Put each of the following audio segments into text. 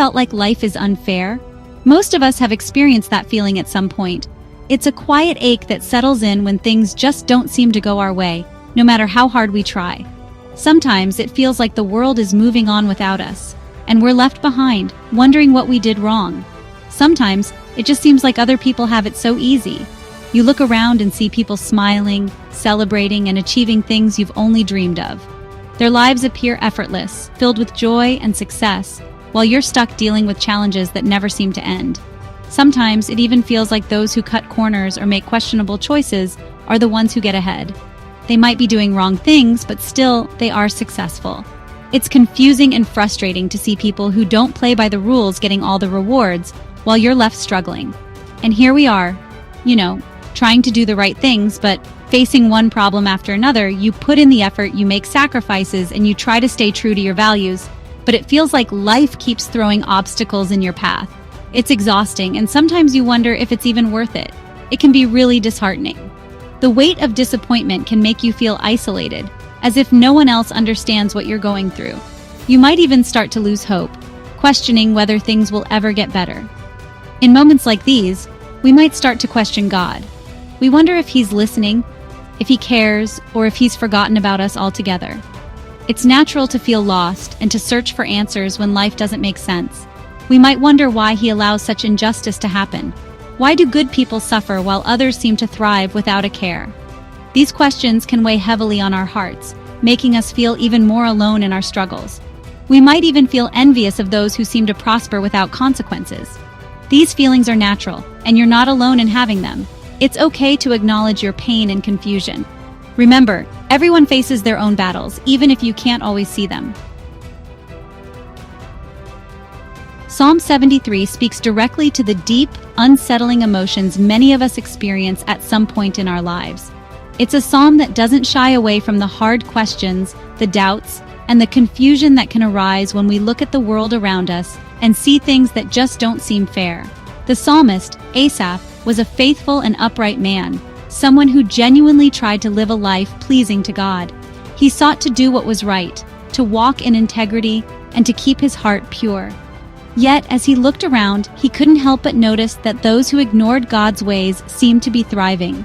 felt like life is unfair? Most of us have experienced that feeling at some point. It's a quiet ache that settles in when things just don't seem to go our way, no matter how hard we try. Sometimes it feels like the world is moving on without us, and we're left behind, wondering what we did wrong. Sometimes it just seems like other people have it so easy. You look around and see people smiling, celebrating, and achieving things you've only dreamed of. Their lives appear effortless, filled with joy and success, while you're stuck dealing with challenges that never seem to end. Sometimes it even feels like those who cut corners or make questionable choices are the ones who get ahead. They might be doing wrong things, but still, they are successful. It's confusing and frustrating to see people who don't play by the rules getting all the rewards, while you're left struggling. And here we are, trying to do the right things, but facing one problem after another. You put in the effort, you make sacrifices, and you try to stay true to your values, but it feels like life keeps throwing obstacles in your path. It's exhausting, and sometimes you wonder if it's even worth it. It can be really disheartening. The weight of disappointment can make you feel isolated, as if no one else understands what you're going through. You might even start to lose hope, questioning whether things will ever get better. In moments like these, we might start to question God. We wonder if He's listening, if He cares, or if He's forgotten about us altogether. It's natural to feel lost and to search for answers when life doesn't make sense. We might wonder why He allows such injustice to happen. Why do good people suffer while others seem to thrive without a care? These questions can weigh heavily on our hearts, making us feel even more alone in our struggles. We might even feel envious of those who seem to prosper without consequences. These feelings are natural, and you're not alone in having them. It's okay to acknowledge your pain and confusion. Remember, everyone faces their own battles, even if you can't always see them. Psalm 73 speaks directly to the deep, unsettling emotions many of us experience at some point in our lives. It's a psalm that doesn't shy away from the hard questions, the doubts, and the confusion that can arise when we look at the world around us and see things that just don't seem fair. The psalmist, Asaph, was a faithful and upright man, someone who genuinely tried to live a life pleasing to God. He sought to do what was right, to walk in integrity, and to keep his heart pure. Yet, as he looked around, he couldn't help but notice that those who ignored God's ways seemed to be thriving.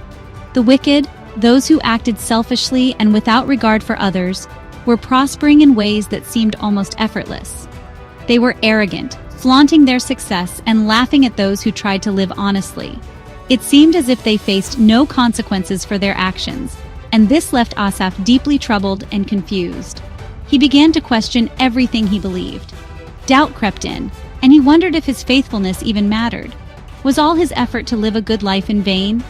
The wicked, those who acted selfishly and without regard for others, were prospering in ways that seemed almost effortless. They were arrogant, flaunting their success and laughing at those who tried to live honestly. It seemed as if they faced no consequences for their actions, and this left Asaph deeply troubled and confused. He began to question everything he believed. Doubt crept in, and he wondered if his faithfulness even mattered. Was all his effort to live a good life in vain?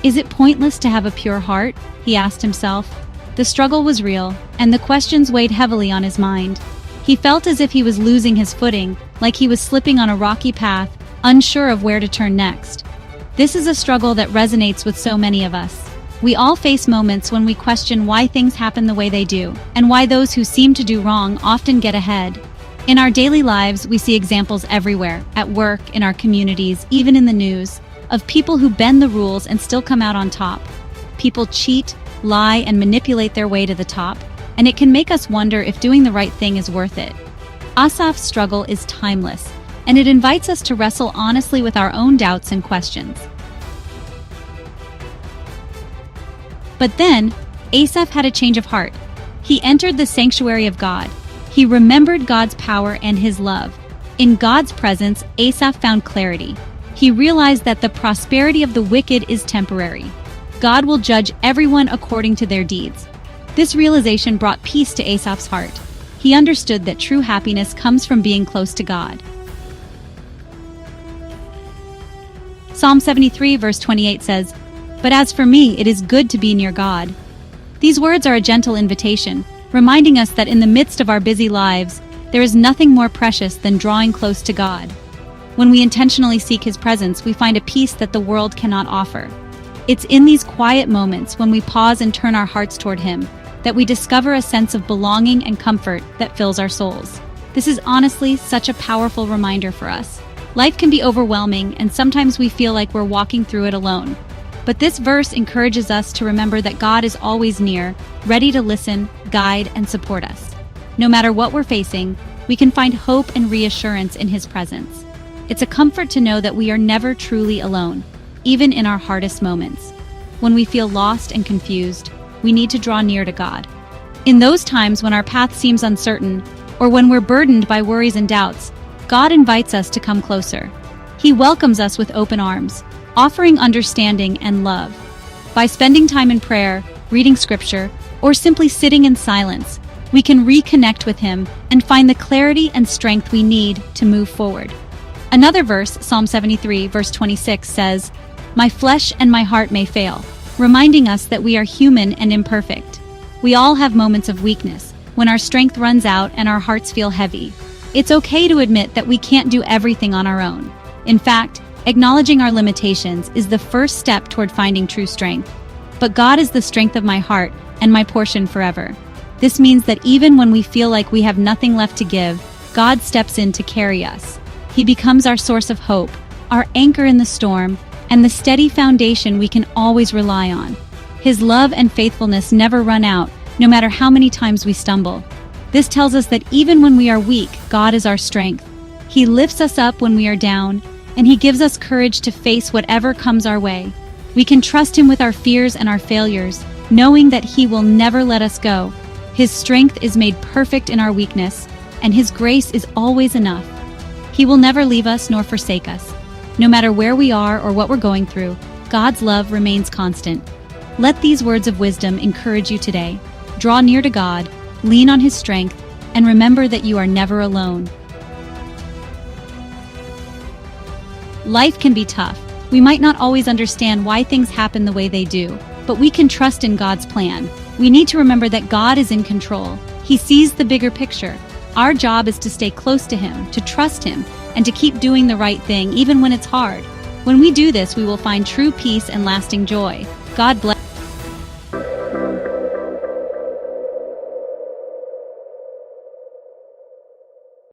Is it pointless to have a pure heart? He asked himself. The struggle was real, and the questions weighed heavily on his mind. He felt as if he was losing his footing, like he was slipping on a rocky path, unsure of where to turn next. This is a struggle that resonates with so many of us. We all face moments when we question why things happen the way they do, and why those who seem to do wrong often get ahead. In our daily lives, we see examples everywhere, at work, in our communities, even in the news, of people who bend the rules and still come out on top. People cheat, lie, and manipulate their way to the top, and it can make us wonder if doing the right thing is worth it. Asaph's struggle is timeless, and it invites us to wrestle honestly with our own doubts and questions. But then, Asaph had a change of heart. He entered the sanctuary of God. He remembered God's power and His love. In God's presence, Asaph found clarity. He realized that the prosperity of the wicked is temporary. God will judge everyone according to their deeds. This realization brought peace to Asaph's heart. He understood that true happiness comes from being close to God. Psalm 73 verse 28 says, "But as for me, it is good to be near God." These words are a gentle invitation, reminding us that in the midst of our busy lives, there is nothing more precious than drawing close to God. When we intentionally seek His presence, we find a peace that the world cannot offer. It's in these quiet moments when we pause and turn our hearts toward Him that we discover a sense of belonging and comfort that fills our souls. This is honestly such a powerful reminder for us. Life can be overwhelming, and sometimes we feel like we're walking through it alone. But this verse encourages us to remember that God is always near, ready to listen, guide, and support us. No matter what we're facing, we can find hope and reassurance in His presence. It's a comfort to know that we are never truly alone, even in our hardest moments. When we feel lost and confused, we need to draw near to God. In those times when our path seems uncertain, or when we're burdened by worries and doubts, God invites us to come closer. He welcomes us with open arms, offering understanding and love. By spending time in prayer, reading scripture, or simply sitting in silence, we can reconnect with Him and find the clarity and strength we need to move forward. Another verse, Psalm 73, verse 26 says, "My flesh and my heart may fail," reminding us that we are human and imperfect. We all have moments of weakness, when our strength runs out and our hearts feel heavy. It's okay to admit that we can't do everything on our own. In fact, acknowledging our limitations is the first step toward finding true strength. But God is the strength of my heart and my portion forever. This means that even when we feel like we have nothing left to give, God steps in to carry us. He becomes our source of hope, our anchor in the storm, and the steady foundation we can always rely on. His love and faithfulness never run out, no matter how many times we stumble. This tells us that even when we are weak, God is our strength. He lifts us up when we are down, and He gives us courage to face whatever comes our way. We can trust Him with our fears and our failures, knowing that He will never let us go. His strength is made perfect in our weakness, and His grace is always enough. He will never leave us nor forsake us. No matter where we are or what we're going through, God's love remains constant. Let these words of wisdom encourage you today. Draw near to God, lean on His strength, and remember that you are never alone. Life can be tough. We might not always understand why things happen the way they do, but we can trust in God's plan. We need to remember that God is in control. He sees the bigger picture. Our job is to stay close to Him, to trust Him, and to keep doing the right thing even when it's hard. When we do this, we will find true peace and lasting joy. God bless.